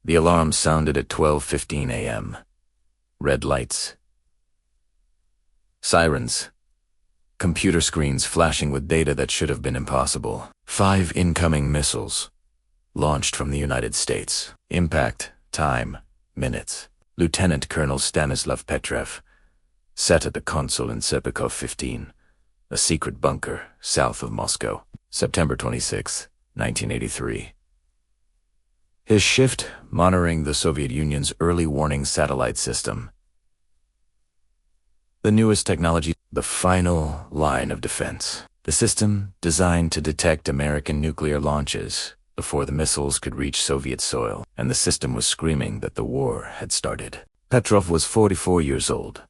The alarm sounded at 12:15 a.m. Red lights. Sirens. Computer screens flashing with data that should have been impossible. 5 incoming missiles. Launched from the United States. Impact, time, minutes. Lieutenant Colonel Stanislav Petrov. Sat at the console in Sepikov 15, a secret bunker south of Moscow. September 26, 1983. His shift monitoring the Soviet Union's early warning satellite system. The newest technology, the final line of defense. The system designed to detect American nuclear launches before the missiles could reach Soviet soil, and the system was screaming that the war had started. Petrov was 44 years old.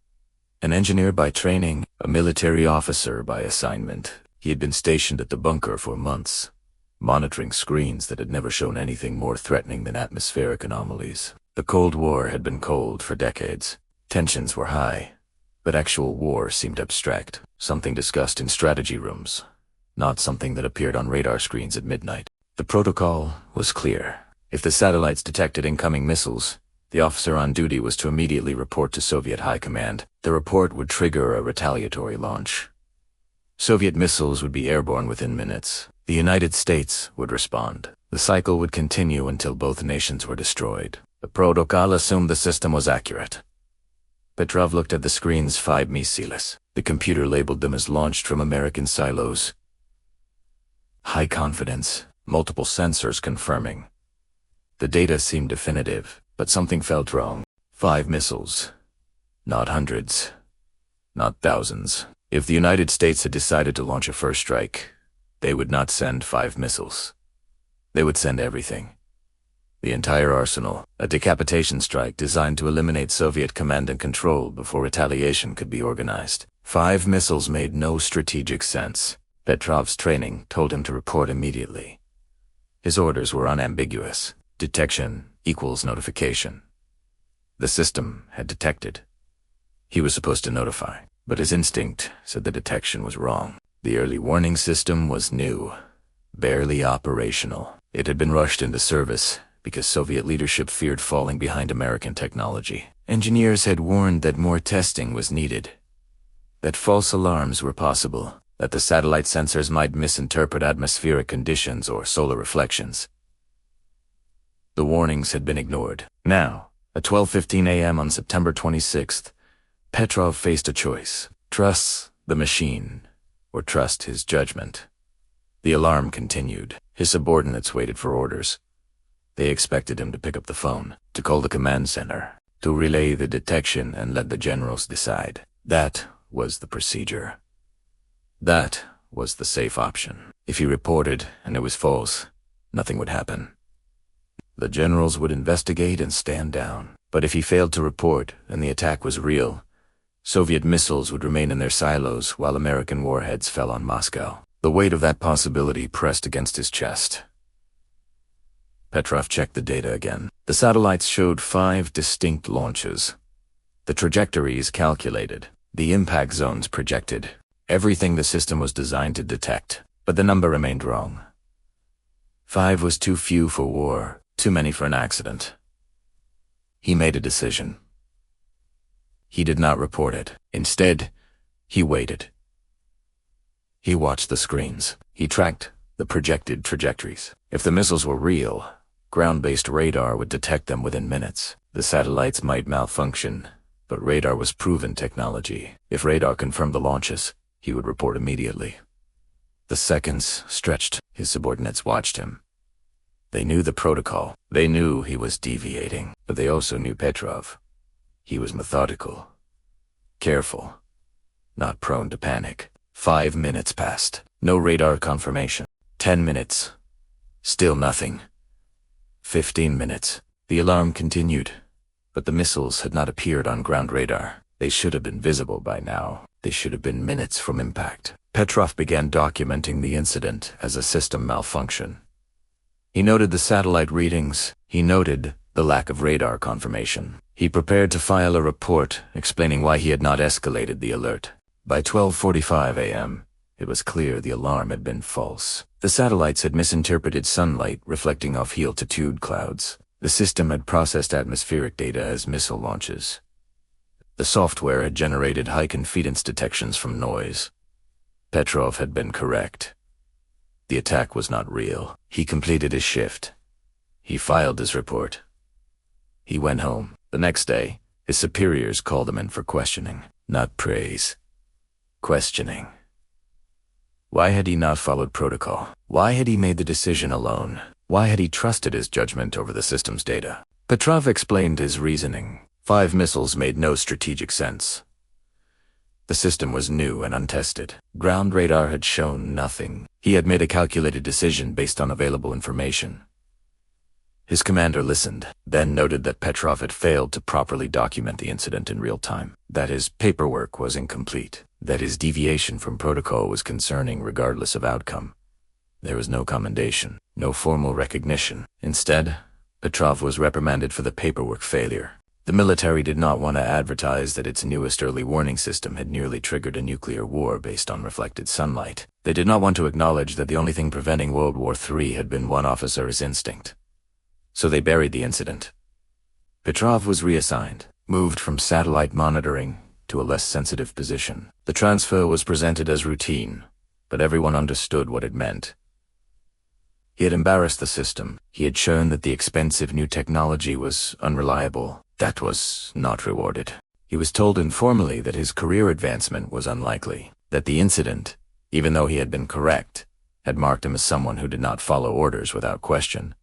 An engineer by training, a military officer by assignment. He had been stationed at the bunker for months, monitoring screens that had never shown anything more threatening than atmospheric anomalies. The Cold War had been cold for decades. Tensions were high, but actual war seemed abstract, something discussed in strategy rooms, not something that appeared on radar screens at midnight. The protocol was clear. If the satellites detected incoming missiles, the officer on duty was to immediately report to Soviet High Command. The report would trigger a retaliatory launch. Soviet missiles would be airborne within minutes. The United States would respond. The cycle would continue until both nations were destroyed. The protocol assumed the system was accurate. Petrov looked at the screen's 5 missiles. The computer labeled them as launched from American silos. High confidence, multiple sensors confirming. The data seemed definitive, but something felt wrong. 5 missiles. Not hundreds. Not thousands. If the United States had decided to launch a first strike, they would not send 5 missiles. They would send everything. The entire arsenal, a decapitation strike designed to eliminate Soviet command and control before retaliation could be organized. 5 missiles made no strategic sense. Petrov's training told him to report immediately. His orders were unambiguous. Detection equals notification. The system had detected. He was supposed to notify, but his instinct said the detection was wrong. The early warning system was new, barely operational. It had been rushed into service because Soviet leadership feared falling behind American technology. Engineers had warned that more testing was needed, that false alarms were possible, that the satellite sensors might misinterpret atmospheric conditions or solar reflections. The warnings had been ignored. Now, at 12:15 a.m. on September 26th, Petrov faced a choice. Trust the machine, or trust his judgment. The alarm continued. His subordinates waited for orders. They expected him to pick up the phone, to call the command center, to relay the detection and let the generals decide. That was the procedure. That was the safe option. If he reported and it was false, nothing would happen. The generals would investigate and stand down. But if he failed to report and the attack was real, Soviet missiles would remain in their silos while American warheads fell on Moscow. The weight of that possibility pressed against his chest. Petrov checked the data again. The satellites showed 5 distinct launches. The trajectories calculated. The impact zones projected. Everything the system was designed to detect. But the number remained wrong. 5 was too few for war, too many for an accident. He made a decision. He did not report it. Instead, he waited. He watched the screens. He tracked the projected trajectories. If the missiles were real, ground-based radar would detect them within minutes. The satellites might malfunction, but radar was proven technology. If radar confirmed the launches, he would report immediately. The seconds stretched. His subordinates watched him. They knew the protocol. They knew he was deviating, but they also knew Petrov. He was methodical, careful, not prone to panic. 5 minutes passed. No radar confirmation. 10 minutes. Still nothing. 15 minutes. The alarm continued, but the missiles had not appeared on ground radar. They should have been visible by now. They should have been minutes from impact. Petrov began documenting the incident as a system malfunction. He noted the satellite readings. He noted the lack of radar confirmation. He prepared to file a report explaining why he had not escalated the alert. By 12:45 a.m., it was clear the alarm had been false. The satellites had misinterpreted sunlight reflecting off altitude clouds. The system had processed atmospheric data as missile launches. The software had generated high confidence detections from noise. Petrov had been correct. The attack was not real. He completed his shift. He filed his report. He went home. The next day, his superiors called him in for questioning. Not praise. Questioning. Why had he not followed protocol? Why had he made the decision alone? Why had he trusted his judgment over the system's data? Petrov explained his reasoning. 5 missiles made no strategic sense. The system was new and untested. Ground radar had shown nothing. He had made a calculated decision based on available information. His commander listened, then noted that Petrov had failed to properly document the incident in real time, that his paperwork was incomplete, that his deviation from protocol was concerning regardless of outcome. There was no commendation, no formal recognition. Instead, Petrov was reprimanded for the paperwork failure. The military did not want to advertise that its newest early warning system had nearly triggered a nuclear war based on reflected sunlight. They did not want to acknowledge that the only thing preventing World War III had been one officer's instinct. So they buried the incident. Petrov was reassigned, moved from satellite monitoring to a less sensitive position. The transfer was presented as routine, but everyone understood what it meant. He had embarrassed the system. He had shown that the expensive new technology was unreliable. That was not rewarded. He was told informally that his career advancement was unlikely, that the incident, even though he had been correct, had marked him as someone who did not follow orders without question.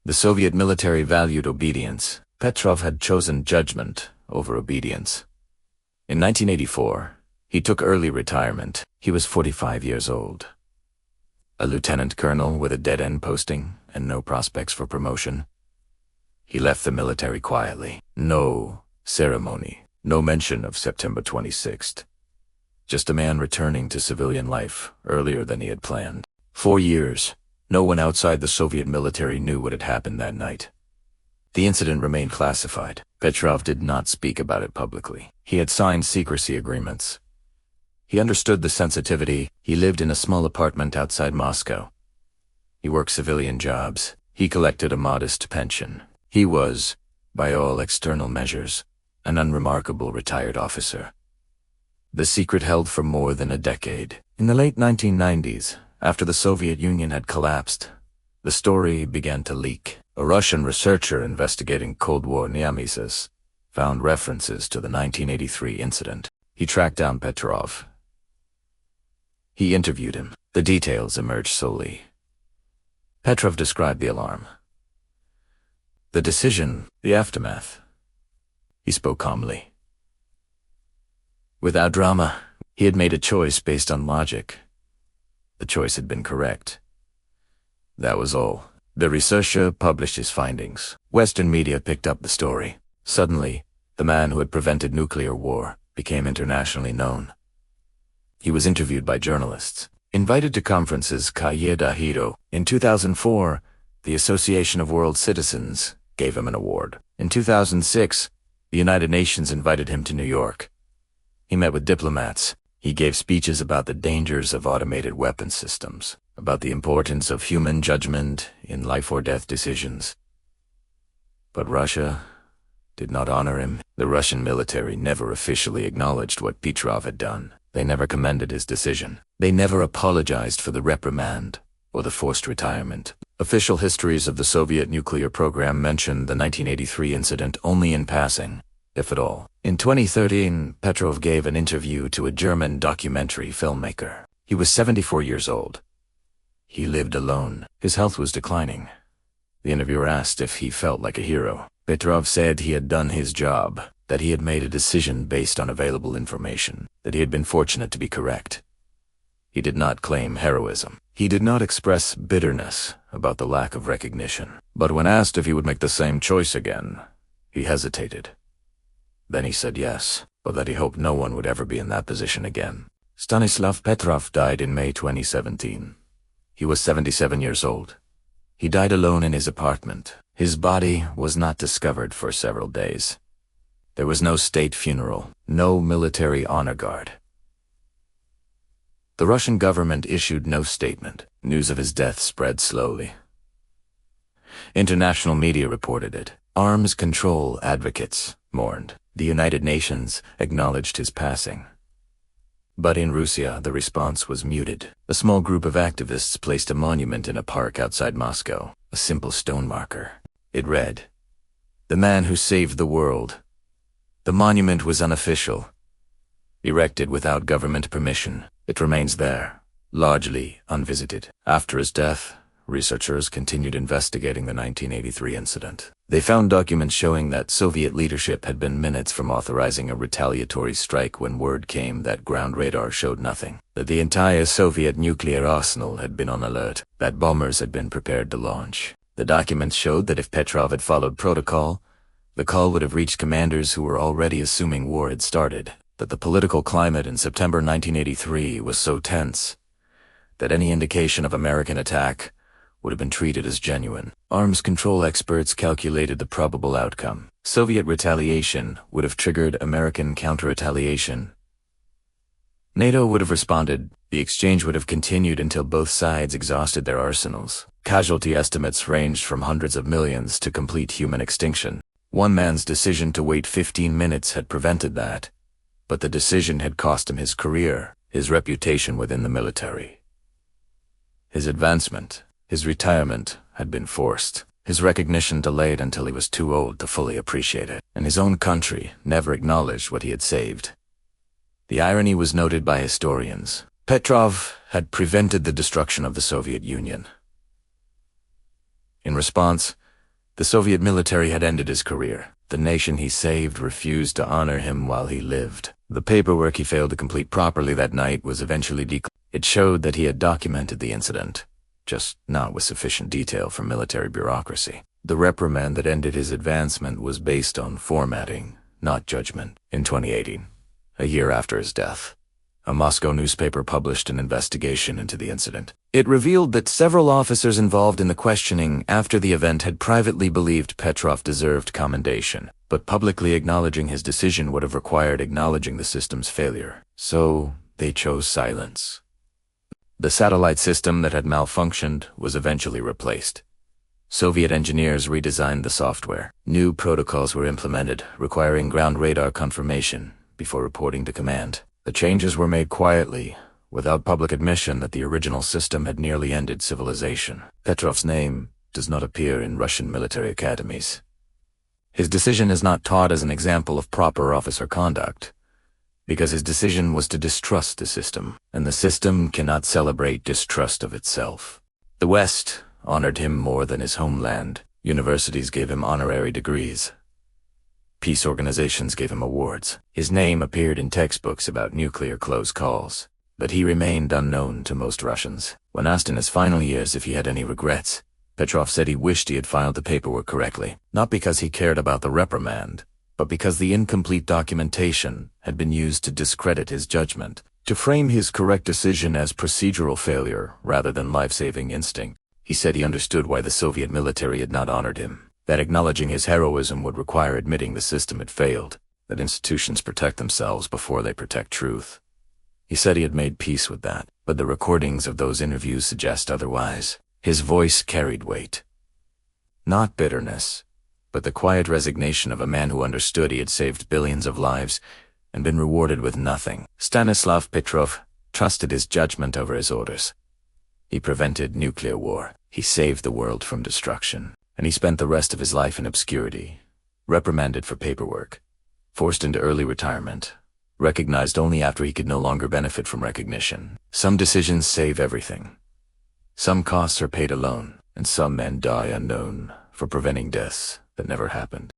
The Soviet military valued obedience. Petrov had chosen judgment over obedience. In 1984, he took early retirement. He was 45 years old. A lieutenant colonel with a dead-end posting and no prospects for promotion. He left the military quietly. No ceremony, no mention of September 26th. Just a man returning to civilian life earlier than he had planned. 4 years. No one outside the Soviet military knew what had happened that night. The incident remained classified. Petrov did not speak about it publicly. He had signed secrecy agreements. He understood the sensitivity. He lived in a small apartment outside Moscow. He worked civilian jobs. He collected a modest pension. He was, by all external measures, an unremarkable retired officer. The secret held for more than a decade. In the late 1990s, after the Soviet Union had collapsed, the story began to leak. A Russian researcher investigating Cold War nemesis found references to the 1983 incident. He tracked down Petrov. He interviewed him. The details emerged slowly. Petrov described the alarm, the decision, the aftermath. He spoke calmly. Without drama, he had made a choice based on logic. The choice had been correct. That was all. The researcher published his findings. Western media picked up the story. Suddenly, the man who had prevented nuclear war became internationally known. He was interviewed by journalists, invited to conferences. Hiro. In 2004, the Association of World Citizens gave him an award. In 2006, the United Nations invited him to New York. He met with diplomats. He gave speeches about the dangers of automated weapon systems, about the importance of human judgment in life-or-death decisions. But Russia did not honor him. The Russian military never officially acknowledged what Petrov had done. They never commended his decision. They never apologized for the reprimand or the forced retirement. Official histories of the Soviet nuclear program mentioned the 1983 incident only in passing, if at all. In 2013, Petrov gave an interview to a German documentary filmmaker. He was 74 years old. He lived alone. His health was declining. The interviewer asked if he felt like a hero. Petrov said he had done his job, that he had made a decision based on available information, that he had been fortunate to be correct. He did not claim heroism. He did not express bitterness about the lack of recognition. But when asked if he would make the same choice again, he hesitated. Then he said yes, but that he hoped no one would ever be in that position again. Stanislav Petrov died in May 2017. He was 77 years old. He died alone in his apartment. His body was not discovered for several days. There was no state funeral, no military honor guard. The Russian government issued no statement. News of his death spread slowly. International media reported it. Arms control advocates mourned. The United Nations acknowledged his passing. But in Russia, the response was muted. A small group of activists placed a monument in a park outside Moscow, a simple stone marker. It read, "The man who saved the world." The monument was unofficial, erected without government permission. It remains there, largely unvisited. After his death, researchers continued investigating the 1983 incident. They found documents showing that Soviet leadership had been minutes from authorizing a retaliatory strike when word came that ground radar showed nothing, that the entire Soviet nuclear arsenal had been on alert, that bombers had been prepared to launch. The documents showed that if Petrov had followed protocol, the call would have reached commanders who were already assuming war had started, that the political climate in September 1983 was so tense that any indication of American attack would have been treated as genuine. Arms control experts calculated the probable outcome. Soviet retaliation would have triggered American counter-retaliation. NATO would have responded. The exchange would have continued until both sides exhausted their arsenals. Casualty estimates ranged from hundreds of millions to complete human extinction. One man's decision to wait 15 minutes had prevented that, but the decision had cost him his career, his reputation within the military. His advancement, his retirement, had been forced. His recognition delayed until he was too old to fully appreciate it, and his own country never acknowledged what he had saved. The irony was noted by historians. Petrov had prevented the destruction of the Soviet Union. In response, the Soviet military had ended his career. The nation he saved refused to honor him while he lived. The paperwork he failed to complete properly that night was eventually declared. It showed that he had documented the incident, just not with sufficient detail for military bureaucracy. The reprimand that ended his advancement was based on formatting, not judgment. In 2018, a year after his death, a Moscow newspaper published an investigation into the incident. It revealed that several officers involved in the questioning after the event had privately believed Petrov deserved commendation, but publicly acknowledging his decision would have required acknowledging the system's failure. So they chose silence. The satellite system that had malfunctioned was eventually replaced. Soviet engineers redesigned the software. New protocols were implemented, requiring ground radar confirmation before reporting to command. The changes were made quietly, without public admission that the original system had nearly ended civilization. Petrov's name does not appear in Russian military academies. His decision is not taught as an example of proper officer conduct, because his decision was to distrust the system, and the system cannot celebrate distrust of itself. The West honored him more than his homeland. Universities gave him honorary degrees. Peace organizations gave him awards. His name appeared in textbooks about nuclear close calls, but he remained unknown to most Russians. When asked in his final years if he had any regrets, Petrov said he wished he had filed the paperwork correctly, not because he cared about the reprimand, but because the incomplete documentation had been used to discredit his judgment, to frame his correct decision as procedural failure rather than life-saving instinct. He said he understood why the Soviet military had not honored him, that acknowledging his heroism would require admitting the system had failed, that institutions protect themselves before they protect truth. He said he had made peace with that, but the recordings of those interviews suggest otherwise. His voice carried weight. Not bitterness, but the quiet resignation of a man who understood he had saved billions of lives and been rewarded with nothing. Stanislav Petrov trusted his judgment over his orders. He prevented nuclear war. He saved the world from destruction. And he spent the rest of his life in obscurity, reprimanded for paperwork, forced into early retirement, recognized only after he could no longer benefit from recognition. Some decisions save everything. Some costs are paid alone, and some men die unknown for preventing deaths that never happened.